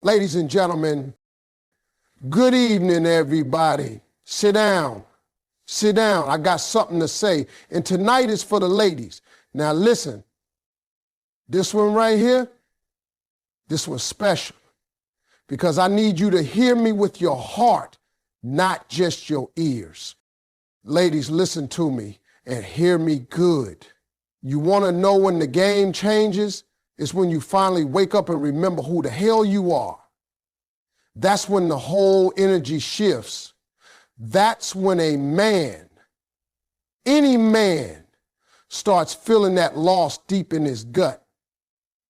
Ladies and gentlemen, good evening, everybody. Sit down. Sit down. I got something to say. And tonight is for the ladies. Now listen, this one right here, this one's special because I need you to hear me with your heart, not just your ears. Ladies, listen to me and hear me good. You want to know when the game changes? It's when you finally wake up and remember who the hell you are. That's when the whole energy shifts. That's when a man, any man, starts feeling that loss deep in his gut.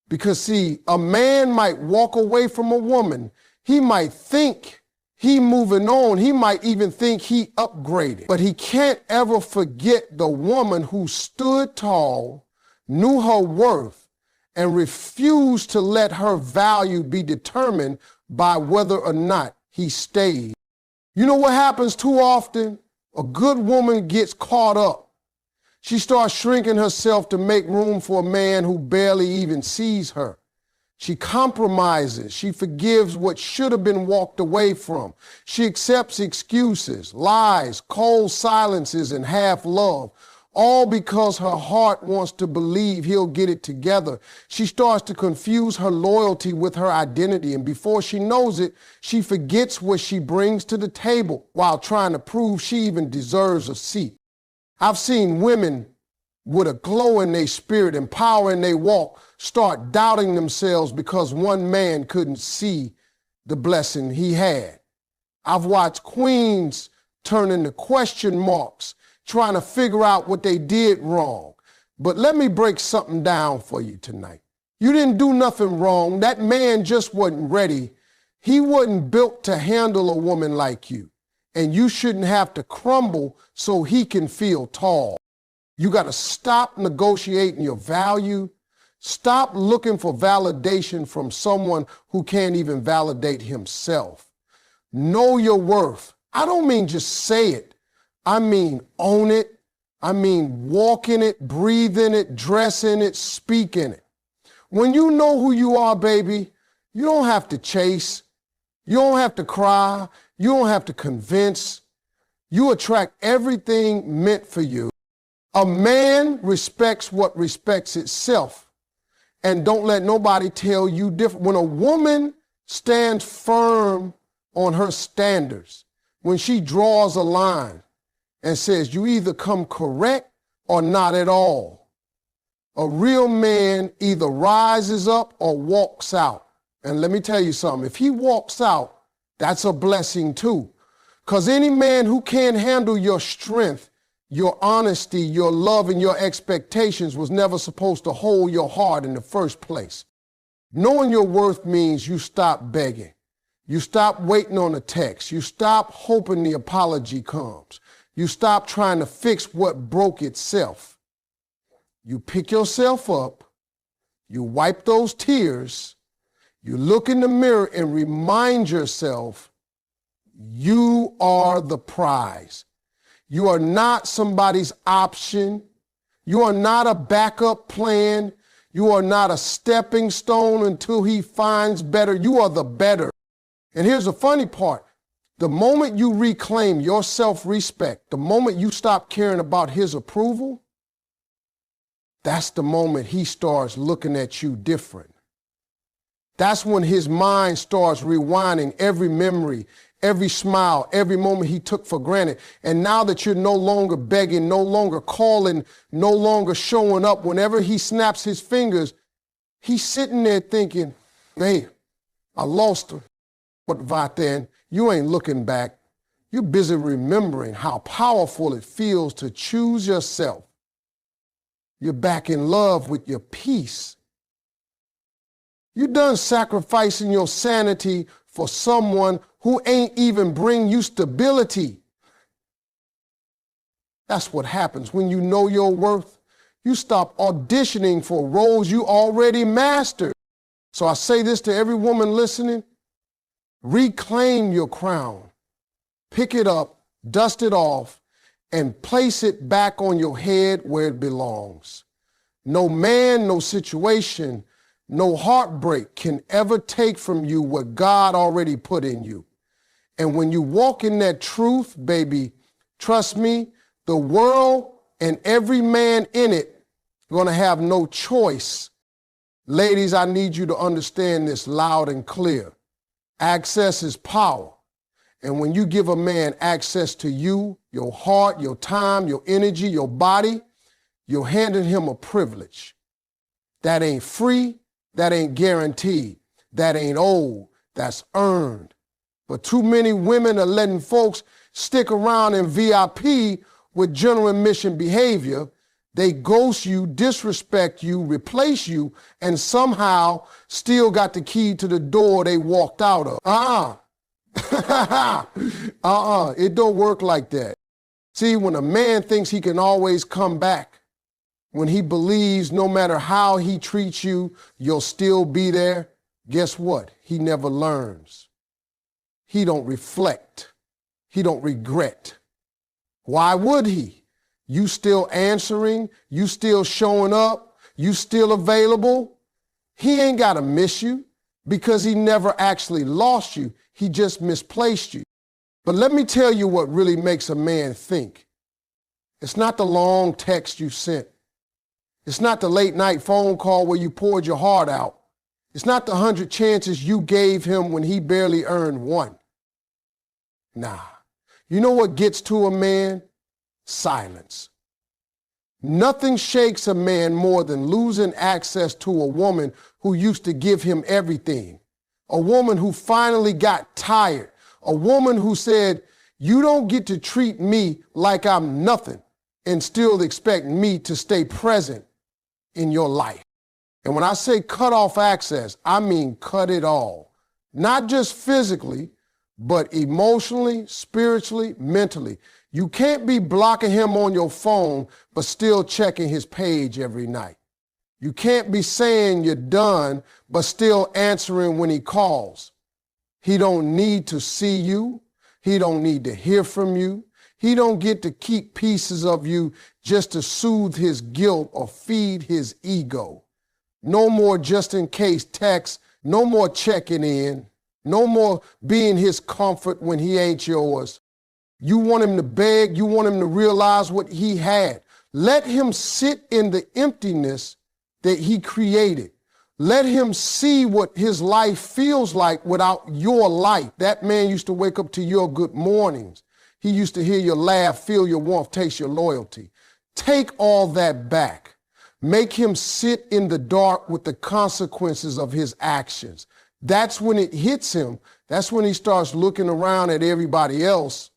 Because see, a man might walk away from a woman. He might think he moving on. He might even think he upgraded. But he can't ever forget the woman who stood tall, knew her worth, and refused to let her value be determined by whether or not he stayed. You know what happens too often? A good woman gets caught up. She starts shrinking herself to make room for a man who barely even sees her. She compromises. She forgives what should have been walked away from. She accepts excuses, lies, cold silences, and half love, all because her heart wants to believe he'll get it together. She starts to confuse her loyalty with her identity, and before she knows it, she forgets what she brings to the table while trying to prove she even deserves a seat. I've seen women with a glow in their spirit and power in their walk start doubting themselves because one man couldn't see the blessing he had. I've watched queens turn into question marks trying to figure out what they did wrong. But let me break something down for you tonight. You didn't do nothing wrong. That man just wasn't ready. He wasn't built to handle a woman like you. And you shouldn't have to crumble so he can feel tall. You got to stop negotiating your value. Stop looking for validation from someone who can't even validate himself. Know your worth. I don't mean just say it. I mean own it. I mean walk in it, breathe in it, dress in it, speak in it. When you know who you are, baby, you don't have to chase. You don't have to cry. You don't have to convince. You attract everything meant for you. A man respects what respects itself. And don't let nobody tell you different. When a woman stands firm on her standards, when she draws a line and says you either come correct or not at all, a real man either rises up or walks out. And let me tell you something, if he walks out, that's a blessing too. Because any man who can't handle your strength, your honesty, your love, and your expectations was never supposed to hold your heart in the first place. Knowing your worth means you stop begging. You stop waiting on a text. You stop hoping the apology comes. You stop trying to fix what broke itself. You pick yourself up. You wipe those tears. You look in the mirror and remind yourself, you are the prize. You are not somebody's option. You are not a backup plan. You are not a stepping stone until he finds better. You are the better. And here's the funny part. The moment you reclaim your self-respect, the moment you stop caring about his approval, that's the moment he starts looking at you different. That's when his mind starts rewinding every memory, every smile, every moment he took for granted. And now that you're no longer begging, no longer calling, no longer showing up, whenever he snaps his fingers, he's sitting there thinking, hey, I lost her. But right then, you ain't looking back. You're busy remembering how powerful it feels to choose yourself. You're back in love with your peace. You're done sacrificing your sanity for someone who ain't even bring you stability. That's what happens when you know your worth. You stop auditioning for roles you already mastered. So I say this to every woman listening. Reclaim your crown. Pick it up, dust it off, and place it back on your head where it belongs. No man, no situation, No heartbreak can ever take from you what God already put in you. And when you walk in that truth, baby, trust me, the world and every man in it going to have no choice. Ladies, I need you to understand this loud and clear. Access is power. And when you give a man access to you, your heart, your time, your energy, your body, you're handing him a privilege. That ain't free, that ain't guaranteed, that ain't owed, that's earned. But too many women are letting folks stick around in VIP with general admission behavior. They ghost you, disrespect you, replace you, and somehow still got the key to the door they walked out of. It don't work like that. See, when a man thinks he can always come back, when he believes no matter how he treats you, you'll still be there, guess what? He never learns. He don't reflect. He don't regret. Why would he? You still answering, you still showing up, you still available. He ain't got to miss you because he never actually lost you. He just misplaced you. But let me tell you what really makes a man think. It's not the long text you sent. It's not the late night phone call where you poured your heart out. It's not the 100 chances you gave him when he barely earned one. Nah. You know what gets to a man? Silence. Nothing shakes a man more than losing access to a woman who used to give him everything. A woman who finally got tired. A woman who said, you don't get to treat me like I'm nothing and still expect me to stay present in your life. And when I say cut off access, I mean cut it all. Not just physically, but emotionally, spiritually, mentally. You can't be blocking him on your phone, but still checking his page every night. You can't be saying you're done, but still answering when he calls. He don't need to see you. He don't need to hear from you. He don't get to keep pieces of you just to soothe his guilt or feed his ego. No more just in case texts, no more checking in, no more being his comfort when he ain't yours. You want him to beg, you want him to realize what he had. Let him sit in the emptiness that he created. Let him see what his life feels like without your light. That man used to wake up to your good mornings. He used to hear your laugh, feel your warmth, taste your loyalty. Take all that back. Make him sit in the dark with the consequences of his actions. That's when it hits him. That's when he starts looking around at everybody else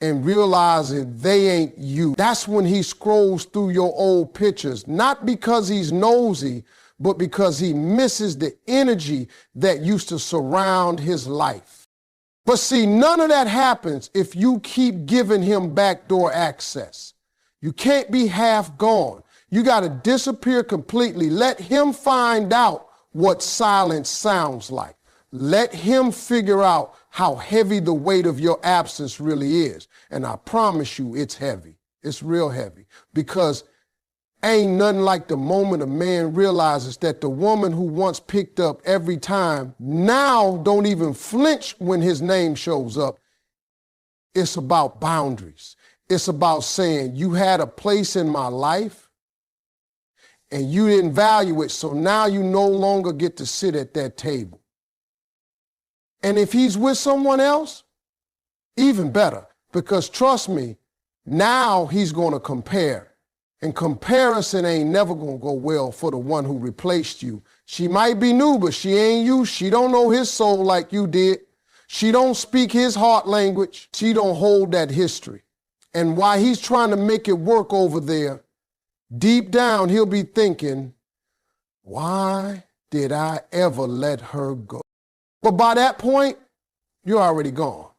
and realizing they ain't you. That's when he scrolls through your old pictures, not because he's nosy, but because he misses the energy that used to surround his life. But see, none of that happens if you keep giving him backdoor access. You can't be half gone. You got to disappear completely. Let him find out what silence sounds like. Let him figure out how heavy the weight of your absence really is. And I promise you it's heavy. It's real heavy. Because ain't nothing like the moment a man realizes that the woman who once picked up every time now don't even flinch when his name shows up. It's about boundaries. It's about saying you had a place in my life and you didn't value it, so now you no longer get to sit at that table. And if he's with someone else, even better, because trust me, now he's going to compare. And comparison ain't never going to go well for the one who replaced you. She might be new, but she ain't you. She don't know his soul like you did. She don't speak his heart language. She don't hold that history. And while he's trying to make it work over there, deep down he'll be thinking, why did I ever let her go? But by that point, you're already gone.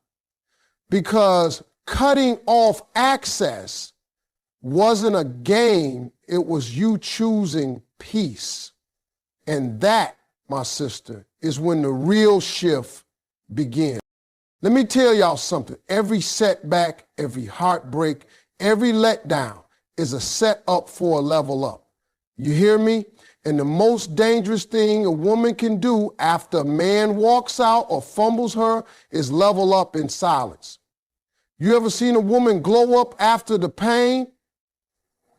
Because cutting off access wasn't a game, it was you choosing peace. And that, my sister, is when the real shift begins. Let me tell y'all something. Every setback, every heartbreak, every letdown is a set up for a level up. You hear me? And the most dangerous thing a woman can do after a man walks out or fumbles her is level up in silence. You ever seen a woman glow up after the pain?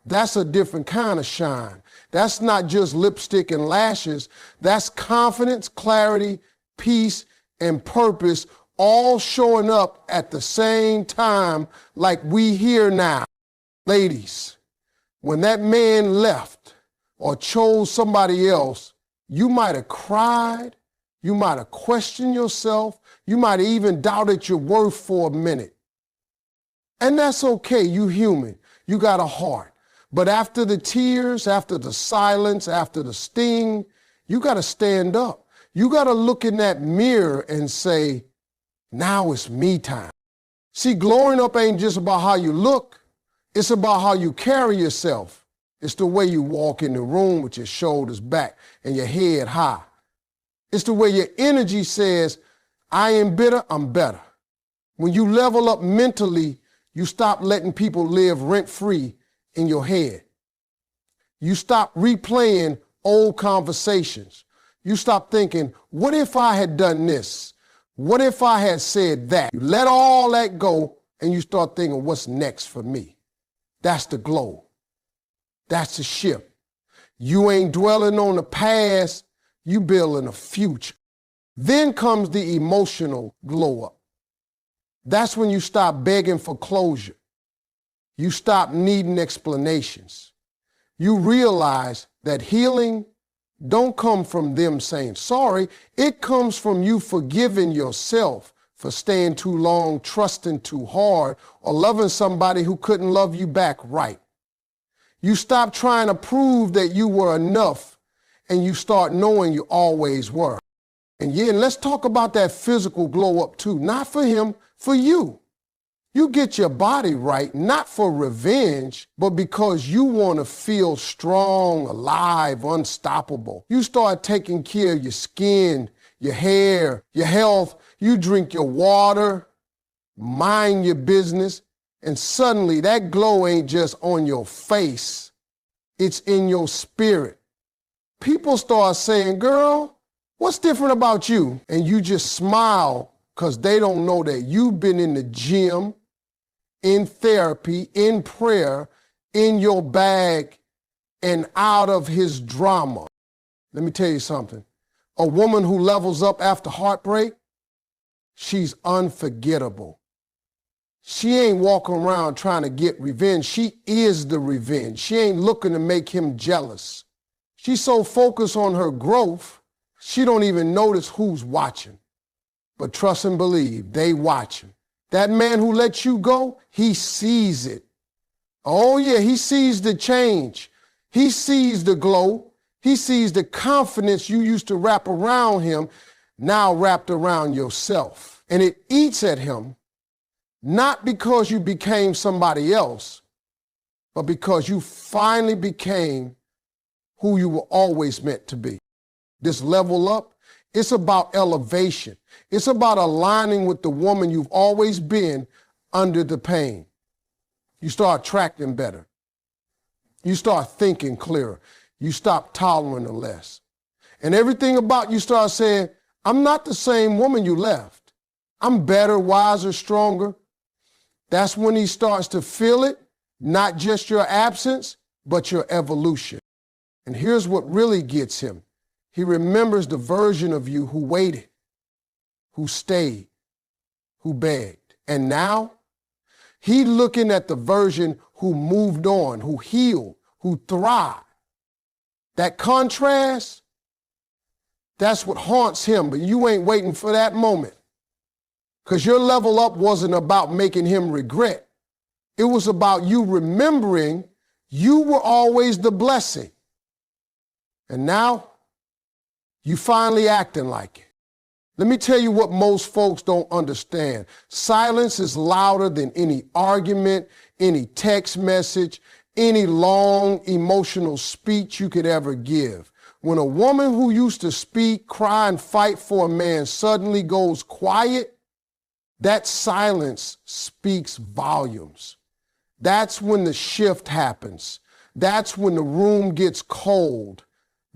That's a different kind of shine. That's not just lipstick and lashes. That's confidence, clarity, peace, and purpose all showing up at the same time like we here now. Ladies, when that man left or chose somebody else, you might have cried, you might have questioned yourself, you might have even doubted your worth for a minute. And that's okay, you human, you got a heart. But after the tears, after the silence, after the sting, you got to stand up. You got to look in that mirror and say, now it's me time. See, glowing up ain't just about how you look. It's about how you carry yourself. It's the way you walk in the room with your shoulders back and your head high. It's the way your energy says, I ain't bitter, I'm better. When you level up mentally, you stop letting people live rent-free in your head. You stop replaying old conversations. You stop thinking, what if I had done this? What if I had said that? You let all that go and you start thinking, what's next for me? That's the glow. That's the shift. You ain't dwelling on the past, you building a future. Then comes the emotional glow up. That's when you stop begging for closure. You stop needing explanations. You realize that healing don't come from them saying sorry. It comes from you forgiving yourself for staying too long, trusting too hard, or loving somebody who couldn't love you back right. You stop trying to prove that you were enough, and you start knowing you always were. And let's talk about that physical glow up too. Not for him, for you. You get your body right, not for revenge, but because you want to feel strong, alive, unstoppable. You start taking care of your skin, your hair, your health. You drink your water, mind your business, and suddenly that glow ain't just on your face. It's in your spirit. People start saying, girl, what's different about you? And you just smile because they don't know that you've been in the gym, in therapy, in prayer, in your bag, and out of his drama. Let me tell you something. A woman who levels up after heartbreak, she's unforgettable. She ain't walking around trying to get revenge. She is the revenge. She ain't looking to make him jealous. She's so focused on her growth, she don't even notice who's watching. But trust and believe, they watching. That man who let you go, he sees it. Oh yeah, he sees the change. He sees the glow. He sees the confidence you used to wrap around him, now wrapped around yourself. And it eats at him, not because you became somebody else, but because you finally became who you were always meant to be. This level up, it's about elevation. It's about aligning with the woman you've always been under the pain. You start attracting better. You start thinking clearer. You stop tolerating less. And everything about you starts saying, I'm not the same woman you left. I'm better, wiser, stronger. That's when he starts to feel it, not just your absence, but your evolution. And here's what really gets him. He remembers the version of you who waited, who stayed, who begged. And now, he looking at the version who moved on, who healed, who thrived. That contrast, that's what haunts him, but you ain't waiting for that moment. Because your level up wasn't about making him regret. It was about you remembering you were always the blessing. And now, you finally acting like it. Let me tell you what most folks don't understand. Silence is louder than any argument, any text message, any long emotional speech you could ever give. When a woman who used to speak, cry, and fight for a man suddenly goes quiet, that silence speaks volumes. That's when the shift happens. That's when the room gets cold.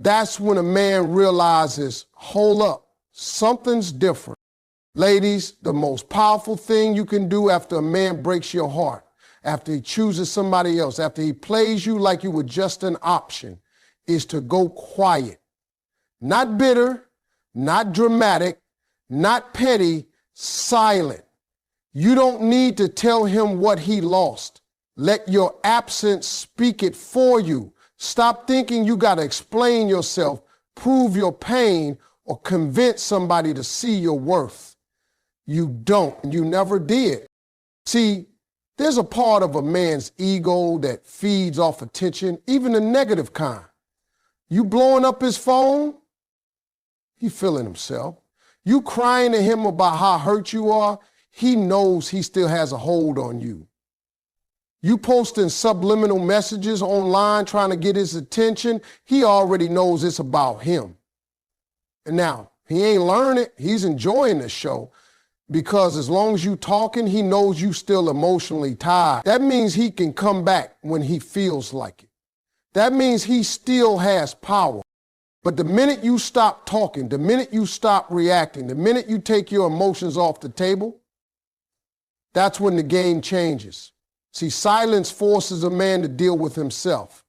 That's when a man realizes, hold up, something's different. Ladies, the most powerful thing you can do after a man breaks your heart, after he chooses somebody else, after he plays you like you were just an option, is to go quiet. Not bitter, not dramatic, not petty, silent. You don't need to tell him what he lost. Let your absence speak it for you. Stop thinking you got to explain yourself, prove your pain, or convince somebody to see your worth. You don't. You never did. See, there's a part of a man's ego that feeds off attention, even the negative kind. You blowing up his phone, he feeling himself. You crying to him about how hurt you are, he knows he still has a hold on you. You posting subliminal messages online trying to get his attention, he already knows it's about him. And now, he ain't learning, he's enjoying the show, because as long as you talking, he knows you still emotionally tied. That means he can come back when he feels like it. That means he still has power. But the minute you stop talking, the minute you stop reacting, the minute you take your emotions off the table, that's when the game changes. See, silence forces a man to deal with himself.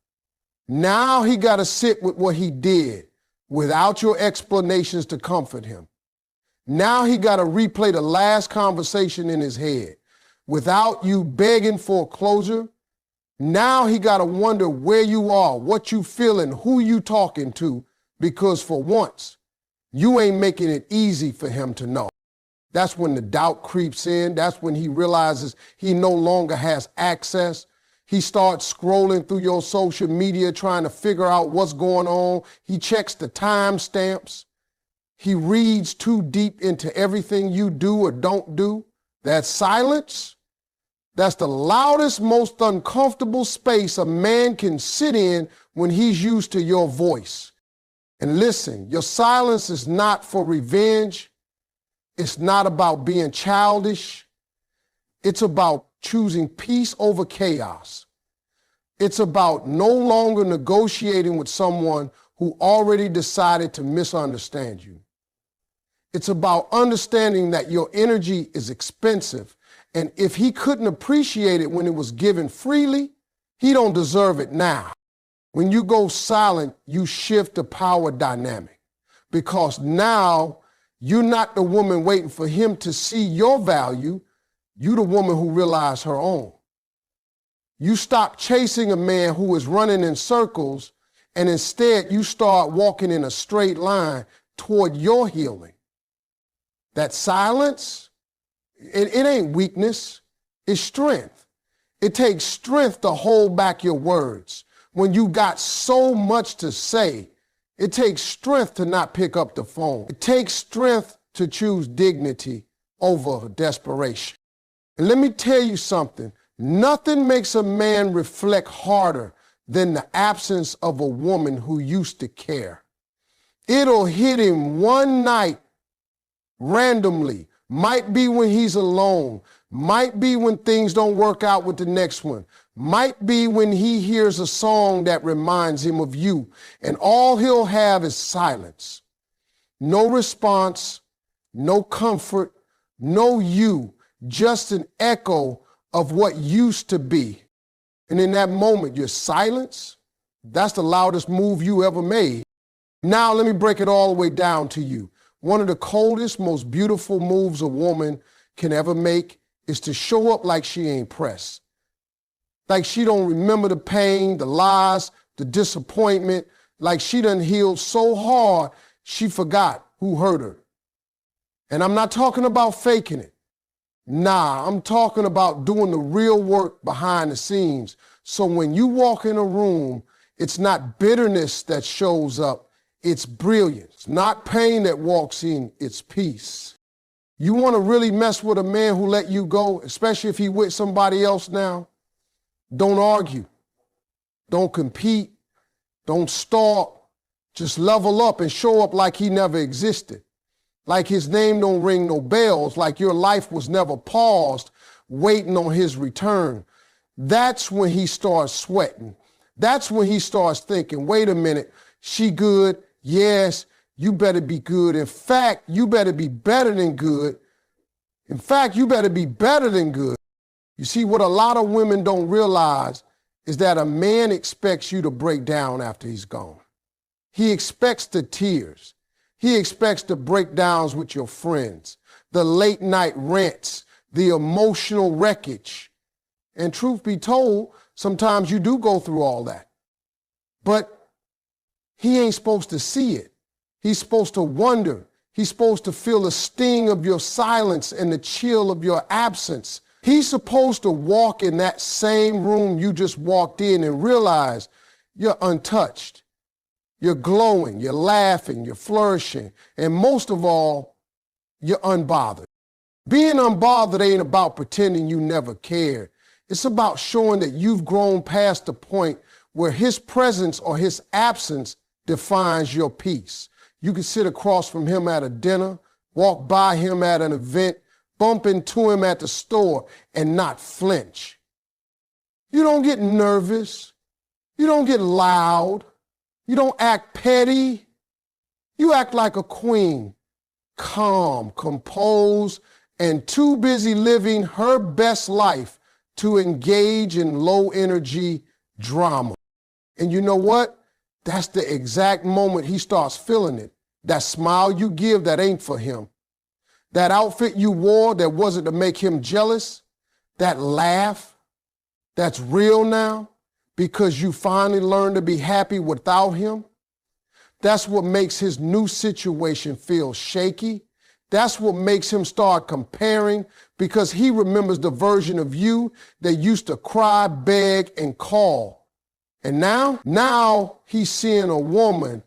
Now he got to sit with what he did without your explanations to comfort him. Now he got to replay the last conversation in his head without you begging for closure. Now he got to wonder where you are, what you feeling, who you talking to, because for once, you ain't making it easy for him to know. That's when the doubt creeps in. That's when he realizes he no longer has access. He starts scrolling through your social media trying to figure out what's going on. He checks the timestamps. He reads too deep into everything you do or don't do. That silence, that's the loudest, most uncomfortable space a man can sit in when he's used to your voice. And listen, your silence is not for revenge. It's not about being childish. It's about choosing peace over chaos. It's about no longer negotiating with someone who already decided to misunderstand you. It's about understanding that your energy is expensive, and if he couldn't appreciate it when it was given freely, he don't deserve it now. When you go silent, you shift the power dynamic, because now you're not the woman waiting for him to see your value. You're the woman who realized her own. You stop chasing a man who is running in circles, and instead you start walking in a straight line toward your healing. That silence, it ain't weakness, it's strength. It takes strength to hold back your words. When you got so much to say, it takes strength to not pick up the phone. It takes strength to choose dignity over desperation. And let me tell you something, nothing makes a man reflect harder than the absence of a woman who used to care. It'll hit him one night randomly, might be when he's alone, might be when things don't work out with the next one, might be when he hears a song that reminds him of you, and all he'll have is silence. No response, no comfort, no you, just an echo of what used to be. And in that moment, your silence, that's the loudest move you ever made. Now let me break it all the way down to you. One of the coldest, most beautiful moves a woman can ever make is to show up like she ain't pressed. Like she don't remember the pain, the lies, the disappointment, like she done healed so hard she forgot who hurt her. And I'm not talking about faking it. Nah, I'm talking about doing the real work behind the scenes. So when you walk in a room, it's not bitterness that shows up, it's brilliance. Not pain that walks in, it's peace. You want to really mess with a man who let you go, especially if he with somebody else now? Don't argue. Don't compete. Don't stalk. Just level up and show up like he never existed. Like his name don't ring no bells, like your life was never paused, waiting on his return. That's when he starts sweating. That's when he starts thinking, wait a minute, She good? Yes, you better be good. In fact, you better be better than good. In fact, you better be better than good. You see, what a lot of women don't realize is that a man expects you to break down after he's gone. He expects the tears. He expects the breakdowns with your friends, the late night rants, the emotional wreckage. And truth be told, sometimes you do go through all that. But he ain't supposed to see it. He's supposed to wonder. He's supposed to feel the sting of your silence and the chill of your absence. He's supposed to walk in that same room you just walked in and realize you're untouched. You're glowing, you're laughing, you're flourishing, and most of all, you're unbothered. Being unbothered ain't about pretending you never cared. It's about showing that you've grown past the point where his presence or his absence defines your peace. You can sit across from him at a dinner, walk by him at an event, bump into him at the store, and not flinch. You don't get nervous. You don't get loud. You don't act petty. You act like a queen, calm, composed, and too busy living her best life to engage in low-energy drama. And you know what? That's the exact moment he starts feeling it. That smile you give that ain't for him. That outfit you wore that wasn't to make him jealous. That laugh that's real now because you finally learned to be happy without him. That's what makes his new situation feel shaky. That's what makes him start comparing because he remembers the version of you that used to cry, beg, and call. And now he's seeing a woman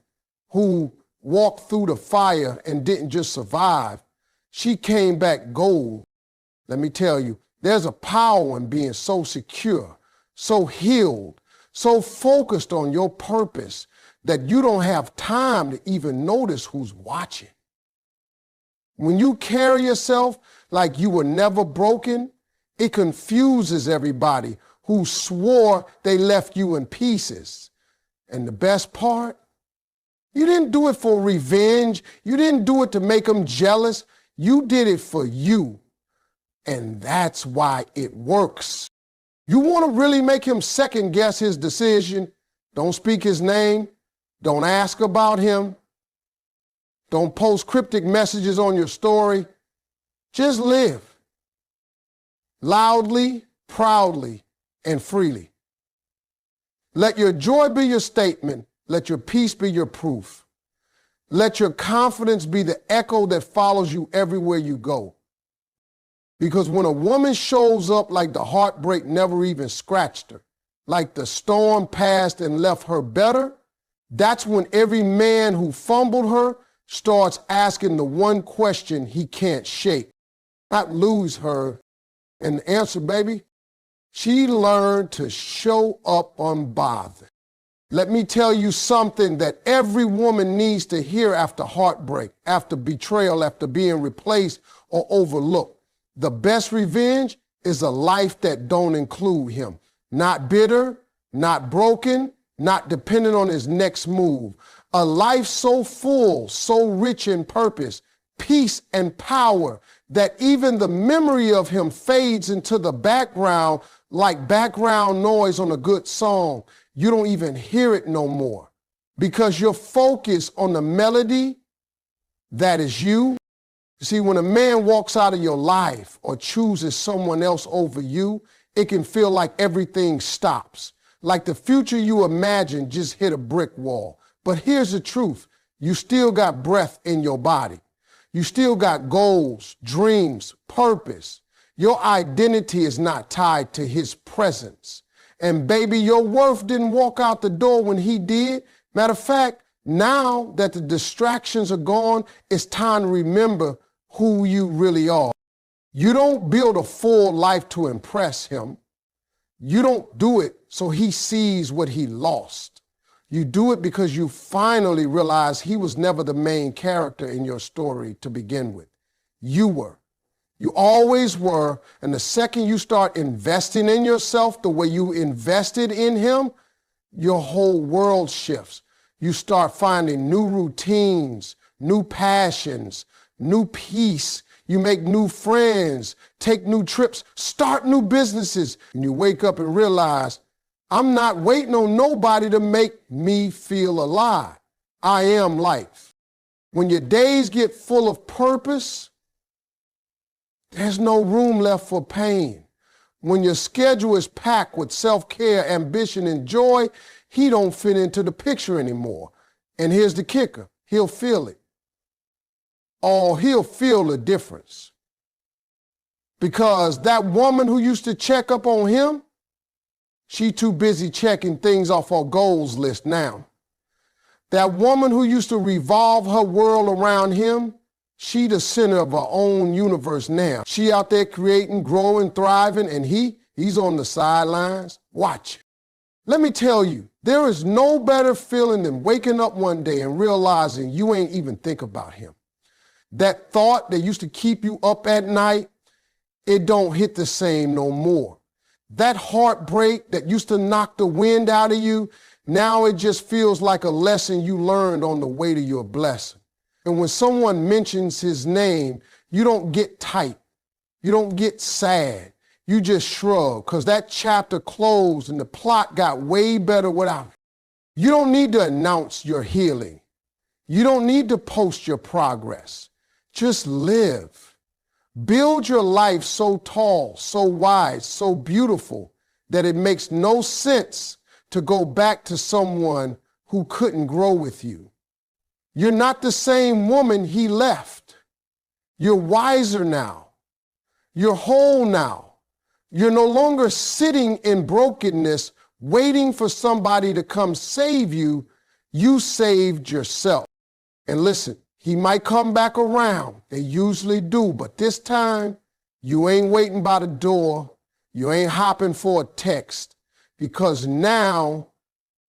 who walked through the fire and didn't just survive. She came back gold. Let me tell you, there's a power in being so secure, so healed, so focused on your purpose that you don't have time to even notice who's watching. When you carry yourself like you were never broken, it confuses everybody who swore they left you in pieces. And the best part, you didn't do it for revenge. You didn't do it to make them jealous. You did it for you. And that's why it works. You want to really make him second guess his decision? Don't speak his name. Don't ask about him. Don't post cryptic messages on your story. Just live loudly, proudly, and freely. Let your joy be your statement. Let your peace be your proof. Let your confidence be the echo that follows you everywhere you go. Because when a woman shows up like the heartbreak never even scratched her, like the storm passed and left her better, that's when every man who fumbled her starts asking the one question he can't shake, not lose her. And the answer, baby, she learned to show up unbothered. Let me tell you something that every woman needs to hear after heartbreak, after betrayal, after being replaced or overlooked. The best revenge is a life that don't include him. Not bitter, not broken, not dependent on his next move. A life so full, so rich in purpose, peace, and power that even the memory of him fades into the background like background noise on a good song. You don't even hear it no more because you're focused on the melody that is you. See, when a man walks out of your life or chooses someone else over you, it can feel like everything stops, like the future you imagined just hit a brick wall. But here's the truth. You still got breath in your body. You still got goals, dreams, purpose. Your identity is not tied to his presence. And baby, your worth didn't walk out the door when he did. Matter of fact, now that the distractions are gone, it's time to remember who you really are. You don't build a full life to impress him. You don't do it so he sees what he lost. You do it because you finally realize he was never the main character in your story to begin with. You were. You always were. And the second you start investing in yourself the way you invested in him, your whole world shifts. You start finding new routines, new passions, new peace. You make new friends, take new trips, start new businesses. And you wake up and realize, I'm not waiting on nobody to make me feel alive. I am life. When your days get full of purpose, there's no room left for pain. When your schedule is packed with self-care, ambition, and joy, he don't fit into the picture anymore. And here's the kicker, he'll feel it. Oh, he'll feel the difference. Because that woman who used to check up on him, she too busy checking things off her goals list now. That woman who used to revolve her world around him, she the center of her own universe now. She out there creating, growing, thriving, and he's on the sidelines watching. Let me tell you, there is no better feeling than waking up one day and realizing you ain't even think about him. That thought that used to keep you up at night, it don't hit the same no more. That heartbreak that used to knock the wind out of you, now it just feels like a lesson you learned on the way to your blessing. And when someone mentions his name, you don't get tight. You don't get sad. You just shrug because that chapter closed and the plot got way better without it. You don't need to announce your healing. You don't need to post your progress. Just live. Build your life so tall, so wide, so beautiful that it makes no sense to go back to someone who couldn't grow with you. You're not the same woman he left. You're wiser now. You're whole now. You're no longer sitting in brokenness, waiting for somebody to come save you. You saved yourself. And listen, he might come back around. They usually do, but this time you ain't waiting by the door. You ain't hopping for a text because now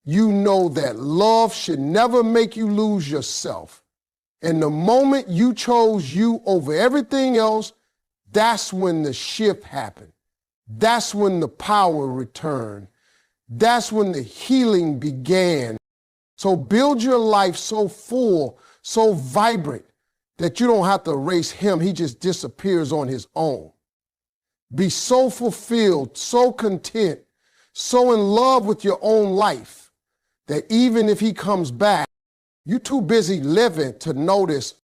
you know that love should never make you lose yourself. And the moment you chose you over everything else, that's when the shift happened. That's when the power returned. That's when the healing began. So build your life so full, so vibrant, that you don't have to erase him. He just disappears on his own. Be so fulfilled, so content, so in love with your own life that even if he comes back, you're too busy living to notice